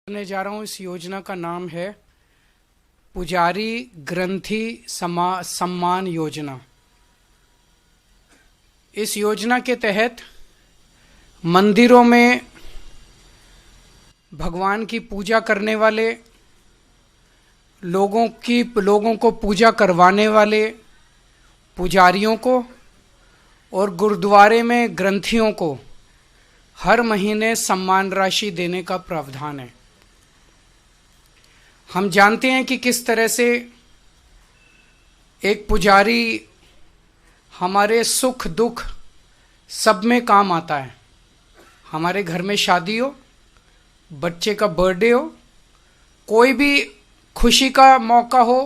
करने जा रहा हूं। इस योजना का नाम है पुजारी ग्रंथि सम्मान योजना। इस योजना के तहत मंदिरों में भगवान की पूजा करने वाले लोगों को पूजा करवाने वाले पुजारियों को और गुरुद्वारे में ग्रंथियों को हर महीने सम्मान राशि देने का प्रावधान है। हम जानते हैं कि किस तरह से एक पुजारी हमारे सुख दुख सब में काम आता है। हमारे घर में शादी हो, बच्चे का बर्थडे हो, कोई भी खुशी का मौका हो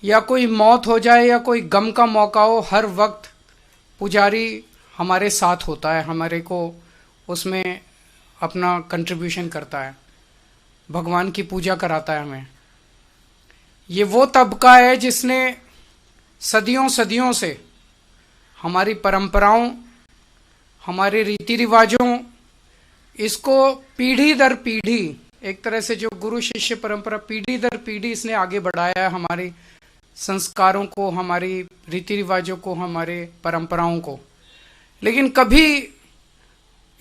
या कोई मौत हो जाए या कोई गम का मौका हो, हर वक्त पुजारी हमारे साथ होता है, हमारे को उसमें अपना कंट्रीब्यूशन करता है, भगवान की पूजा कराता है हमें। ये वो तबका है जिसने सदियों से हमारी परंपराओं, हमारे रीति रिवाजों, इसको पीढ़ी दर पीढ़ी, एक तरह से जो गुरु शिष्य परंपरा पीढ़ी दर पीढ़ी इसने आगे बढ़ाया है, हमारी संस्कारों को, हमारी रीति रिवाजों को, हमारे परंपराओं को। लेकिन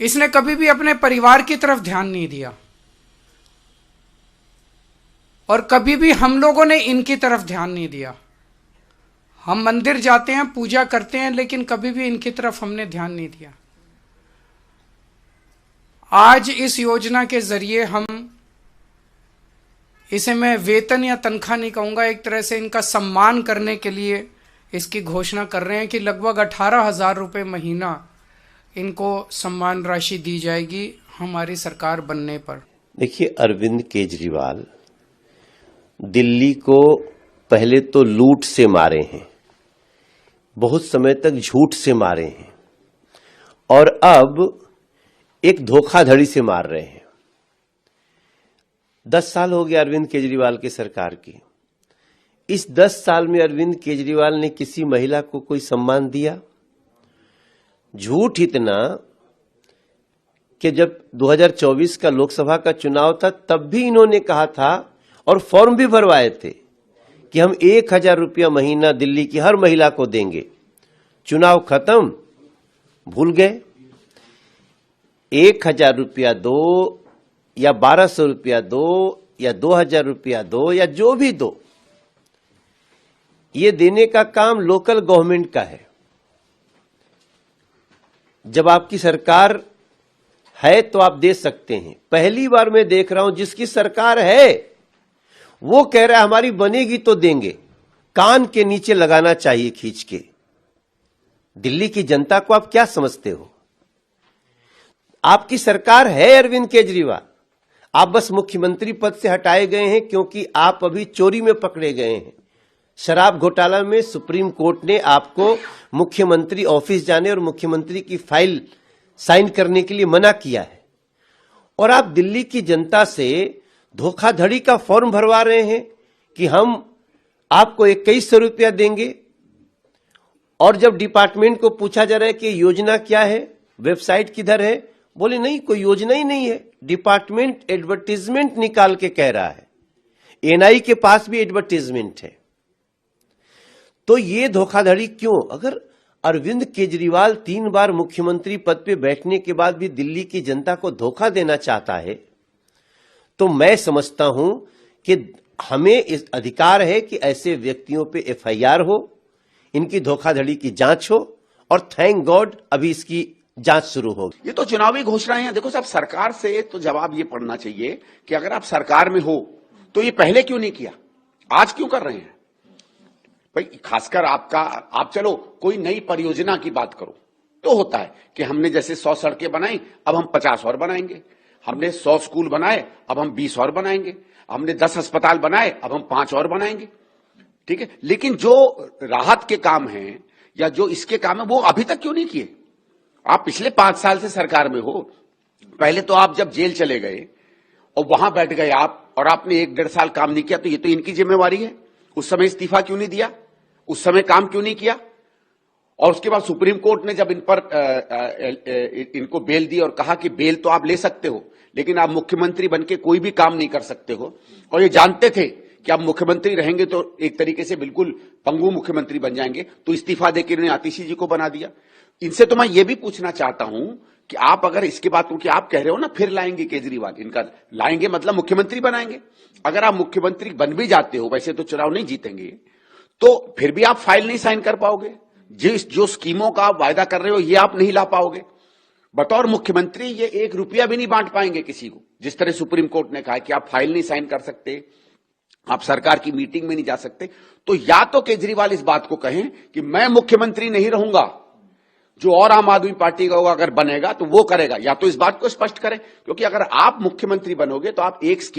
इसने कभी भी अपने परिवार की तरफ ध्यान नहीं दिया और कभी भी हम लोगों ने इनकी तरफ ध्यान नहीं दिया। हम मंदिर जाते हैं, पूजा करते हैं, लेकिन कभी भी इनकी तरफ हमने ध्यान नहीं दिया। आज इस योजना के जरिए हम इसे, मैं वेतन या तनख्वाह नहीं कहूंगा, एक तरह से इनका सम्मान करने के लिए इसकी घोषणा कर रहे हैं कि लगभग 18,000 रुपये महीना इनको सम्मान राशि दी जाएगी हमारी सरकार बनने पर। देखिए, अरविंद केजरीवाल दिल्ली को पहले तो लूट से मारे हैं, बहुत समय तक झूठ से मारे हैं और अब एक धोखाधड़ी से मार रहे हैं। 10 साल हो गए अरविंद केजरीवाल की सरकार की। इस 10 साल में अरविंद केजरीवाल ने किसी महिला को कोई सम्मान दिया? झूठ इतना कि जब 2024 का लोकसभा का चुनाव था तब भी इन्होंने कहा था और फॉर्म भी भरवाए थे कि हम 1,000 रुपया महीना दिल्ली की हर महिला को देंगे। चुनाव खत्म, भूल गए। 1,000 रुपया दो या 1,200 रुपया दो या 2,000 रुपया दो या जो भी दो, ये देने का काम लोकल गवर्नमेंट का है। जब आपकी सरकार है तो आप दे सकते हैं। पहली बार मैं देख रहा हूं जिसकी सरकार है वो कह रहा है हमारी बनेगी तो देंगे। कान के नीचे लगाना चाहिए खींच के। दिल्ली की जनता को आप क्या समझते हो? आपकी सरकार है अरविंद केजरीवाल, आप बस मुख्यमंत्री पद से हटाए गए हैं क्योंकि आप अभी चोरी में पकड़े गए हैं। शराब घोटाला में सुप्रीम कोर्ट ने आपको मुख्यमंत्री ऑफिस जाने और मुख्यमंत्री की फाइल साइन करने के लिए मना किया है और आप दिल्ली की जनता से धोखाधड़ी का फॉर्म भरवा रहे हैं कि हम आपको 2,100 रुपया देंगे। और जब डिपार्टमेंट को पूछा जा रहा है कि योजना क्या है, वेबसाइट किधर है, बोले नहीं, कोई योजना ही नहीं है। डिपार्टमेंट एडवर्टीजमेंट निकाल के कह रहा है। एनआई के पास भी एडवर्टीजमेंट है। तो ये धोखाधड़ी क्यों? अगर अरविंद केजरीवाल 3 बार मुख्यमंत्री पद पे बैठने के बाद भी दिल्ली की जनता को धोखा देना चाहता है तो मैं समझता हूं कि हमें इस अधिकार है कि ऐसे व्यक्तियों पे एफआईआर हो, इनकी धोखाधड़ी की जांच हो और थैंक गॉड अभी इसकी जांच शुरू होगी। ये तो चुनावी घोषणाएं हैं। देखो साहब, सरकार से तो जवाब ये पड़ना चाहिए कि अगर आप सरकार में हो तो ये पहले क्यों नहीं किया, आज क्यों कर रहे हैं भाई? खासकर आप चलो कोई नई परियोजना की बात करो तो होता है कि हमने जैसे 100 सड़कें बनाई, अब हम 50 और बनाएंगे। हमने 100 स्कूल बनाए, अब हम 20 और बनाएंगे। हमने 10 अस्पताल बनाए, अब हम 5 और बनाएंगे। ठीक है, लेकिन जो राहत के काम हैं या जो इसके काम है वो अभी तक क्यों नहीं किए? आप पिछले 5 साल से सरकार में हो। पहले तो आप जब जेल चले गए और वहां बैठ गए आप और आपने 1-1.5 साल काम नहीं किया तो ये तो इनकी जिम्मेवारी है। उस समय इस्तीफा क्यों नहीं दिया? उस समय काम क्यों नहीं किया? और उसके बाद सुप्रीम कोर्ट ने जब इन पर इनको बेल दी और कहा कि बेल तो आप ले सकते हो, लेकिन आप मुख्यमंत्री बनके कोई भी काम नहीं कर सकते हो, और ये जानते थे कि आप मुख्यमंत्री रहेंगे तो एक तरीके से बिल्कुल पंगु मुख्यमंत्री बन जाएंगे, तो इस्तीफा देकर इन्होंने आतिशी जी को बना दिया। इनसे तो मैं ये भी पूछना चाहता हूं कि आप अगर इसके बाद, क्योंकि आप कह रहे हो ना फिर लाएंगे केजरीवाल, इनका लाएंगे मतलब मुख्यमंत्री बनाएंगे, अगर आप मुख्यमंत्री बन भी जाते हो, वैसे तो चुनाव नहीं जीतेंगे, तो फिर भी आप फाइल नहीं साइन कर पाओगे, जो स्कीमों का आप वायदा कर रहे हो ये आप नहीं ला पाओगे। बतौर मुख्यमंत्री ये 1 रुपया भी नहीं बांट पाएंगे किसी को, जिस तरह सुप्रीम कोर्ट ने कहा कि आप फाइल नहीं साइन कर सकते, आप सरकार की मीटिंग में नहीं जा सकते। तो या तो केजरीवाल इस बात को कहें कि मैं मुख्यमंत्री नहीं रहूंगा, जो और आम आदमी पार्टी का होगा अगर बनेगा तो वो करेगा, या तो इस बात को स्पष्ट करें, क्योंकि अगर आप मुख्यमंत्री बनोगे तो आप एक स्कीम